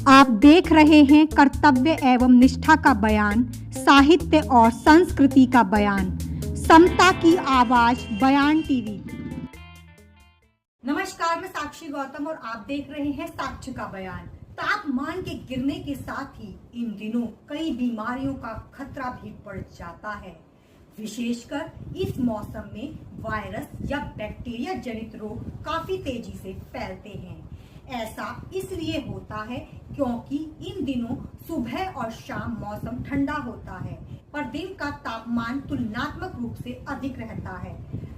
आप देख रहे हैं कर्तव्य एवं निष्ठा का बयान, साहित्य और संस्कृति का बयान, समता की आवाज बयान टीवी। नमस्कार, मैं साक्षी गौतम और आप देख रहे हैं साक्ष्य का बयान। तापमान के गिरने के साथ ही इन दिनों कई बीमारियों का खतरा भी बढ़ जाता है। विशेषकर इस मौसम में वायरस या बैक्टीरिया जनित रोग काफी तेजी से फैलते हैं। ऐसा इसलिए होता है क्योंकि इन दिनों सुबह और शाम मौसम ठंडा होता है, पर दिन का तापमान तुलनात्मक रूप से अधिक रहता है।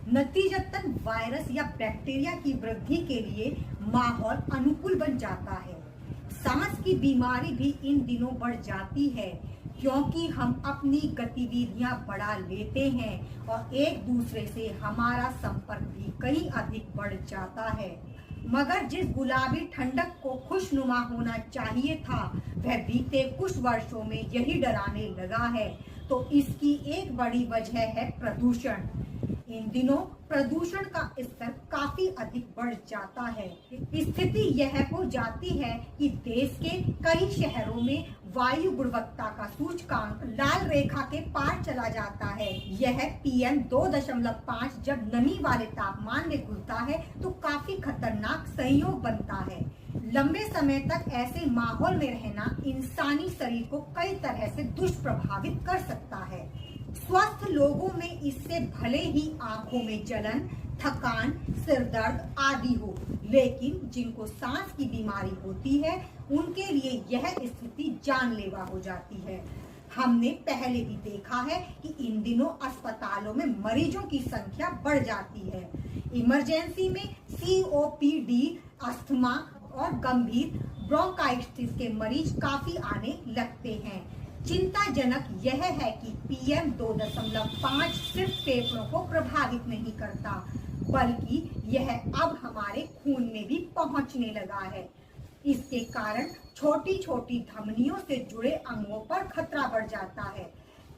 नतीजतन वायरस या बैक्टीरिया की वृद्धि के लिए माहौल अनुकूल बन जाता है। सांस की बीमारी भी इन दिनों बढ़ जाती है क्योंकि हम अपनी गतिविधियां बढ़ा लेते हैं और एक दूसरे से हमारा संपर्क भी कहीं अधिक बढ़ जाता है। मगर जिस गुलाबी ठंडक को खुशनुमा होना चाहिए था, वह बीते कुछ वर्षों में यही डराने लगा है। तो इसकी एक बड़ी वजह है प्रदूषण। इन दिनों प्रदूषण का स्तर काफी अधिक बढ़ जाता है। स्थिति यह हो जाती है कि देश के कई शहरों में वायु गुणवत्ता का सूचकांक लाल रेखा के पार चला जाता है। यह PM 2.5 जब नमी वाले तापमान में घुलता है तो काफी खतरनाक संयोग बनता है। लंबे समय तक ऐसे माहौल में रहना इंसानी शरीर को कई तरह से दुष्प्रभावित कर सकता है। स्वस्थ लोगों में इससे भले ही आंखों में जलन, थकान, सिर दर्द आदि हो, लेकिन जिनको सांस की बीमारी होती है उनके लिए यह स्थिति जानलेवा हो जाती है। हमने पहले भी देखा है कि इन दिनों अस्पतालों में मरीजों की संख्या बढ़ जाती है। इमरजेंसी में COPD, अस्थमा और गंभीर ब्रोंकाइटिस के मरीज काफी आने लगते हैं। चिंताजनक यह है कि PM 2.5 सिर्फ फेफड़ों को प्रभावित नहीं करता, बल्कि यह अब हमारे खून में भी पहुंचने लगा है। इसके कारण छोटी छोटी धमनियों से जुड़े अंगों पर खतरा बढ़ जाता है।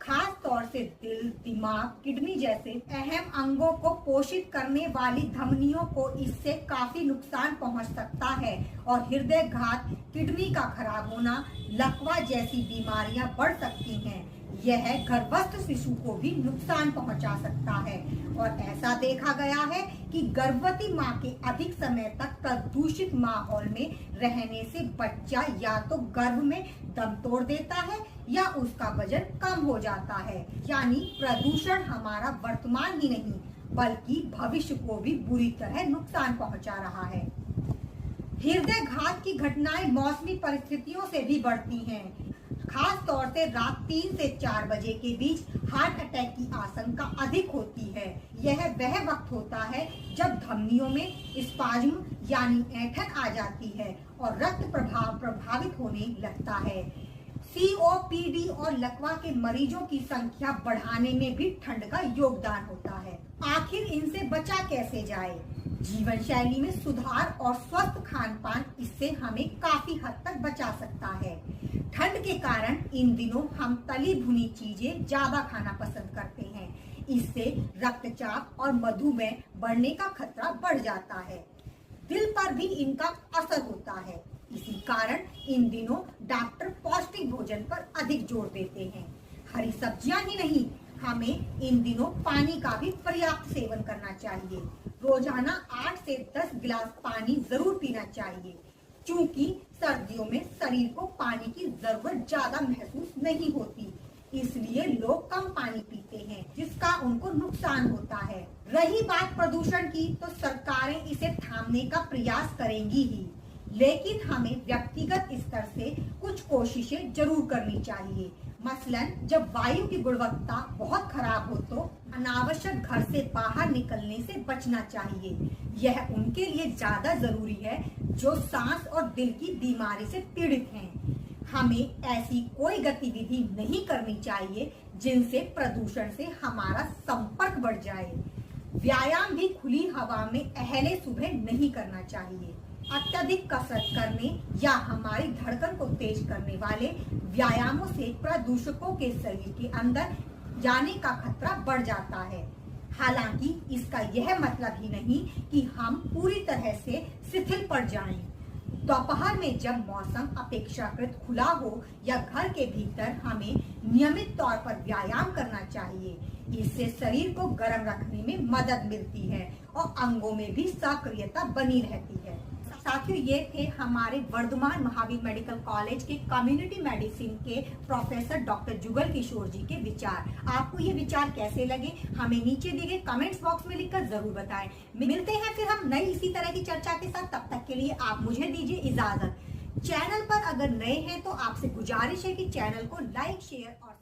खास तौर से दिल, दिमाग, किडनी जैसे अहम अंगों को पोषित करने वाली धमनियों को इससे काफी नुकसान पहुंच सकता है और हृदय घात, किडनी का खराब होना, लकवा जैसी बीमारियां बढ़ सकती हैं। यह गर्भस्थ शिशु को भी नुकसान पहुंचा सकता है और ऐसा देखा गया है कि गर्भवती मां के अधिक समय तक प्रदूषित माहौल में रहने से बच्चा या तो गर्भ में दम तोड़ देता है या उसका वजन कम हो जाता है। यानी प्रदूषण हमारा वर्तमान ही नहीं बल्कि भविष्य को भी बुरी तरह नुकसान पहुंचा रहा है। हृदय घात की घटनाएं मौसमी परिस्थितियों से भी बढ़ती हैं। खास तौर से रात 3 से 4 बजे के बीच हार्ट अटैक की आशंका अधिक होती है। यह वह वक्त होता है जब धमनियों में स्पाज्म यानी ऐंठन आ जाती है और रक्त प्रवाह प्रभावित होने लगता है। COPD और लकवा के मरीजों की संख्या बढ़ाने में भी ठंड का योगदान होता है। आखिर इनसे बचा कैसे जाए? जीवन शैली में सुधार और स्वस्थ खान पान इससे हमें काफी हद तक बचा सकता है। ठंड के कारण इन दिनों हम तली भुनी चीजें ज्यादा खाना पसंद करते हैं। इससे रक्तचाप और मधुमेह बढ़ने का खतरा बढ़ जाता है। दिल पर भी इनका असर होता है। इसी कारण इन दिनों डॉक्टर पौष्टिक भोजन पर अधिक जोर देते हैं। हरी सब्जियां ही नहीं, हमें इन दिनों पानी का भी पर्याप्त सेवन करना चाहिए। रोजाना 8 से 10 गिलास पानी जरूर पीना चाहिए। क्योंकि सर्दियों में शरीर को पानी की जरूरत ज्यादा महसूस नहीं होती, इसलिए लोग कम पानी पीते हैं जिसका उनको नुकसान होता है। रही बात प्रदूषण की, तो सरकारें इसे थामने का प्रयास करेंगी ही, लेकिन हमें व्यक्तिगत स्तर से कुछ कोशिशें जरूर करनी चाहिए। मसलन जब वायु की गुणवत्ता बहुत खराब हो तो अनावश्यक घर से बाहर निकलने से बचना चाहिए। यह उनके लिए ज्यादा जरूरी है जो सांस और दिल की बीमारी से पीड़ित हैं। हमें ऐसी कोई गतिविधि नहीं करनी चाहिए जिनसे प्रदूषण से हमारा संपर्क बढ़ जाए। व्यायाम भी खुली हवा में अहले सुबह नहीं करना चाहिए। अत्यधिक कसरत करने या हमारी धड़कन को तेज करने वाले व्यायामों से प्रदूषकों के शरीर के अंदर जाने का खतरा बढ़ जाता है। हालांकि इसका यह मतलब ही नहीं कि हम पूरी तरह से शिथिल पड़ जाएं। दोपहर में जब मौसम अपेक्षाकृत खुला हो या घर के भीतर हमें नियमित तौर पर व्यायाम करना चाहिए। इससे शरीर को गर्म रखने में मदद मिलती है और अंगों में भी सक्रियता बनी रहती है। साथियों, ये थे हमारे वर्धमान महावीर मेडिकल कॉलेज के कम्युनिटी मेडिसिन के प्रोफेसर डॉक्टर जुगल किशोर जी के विचार। आपको ये विचार कैसे लगे हमें नीचे दिए गए कमेंट्स बॉक्स में लिखकर जरूर बताएं। मिलते हैं फिर हम नई इसी तरह की चर्चा के साथ। तब तक के लिए आप मुझे दीजिए इजाजत। चैनल पर अगर नए हैं तो आपसे गुजारिश है कि चैनल को लाइक, शेयर और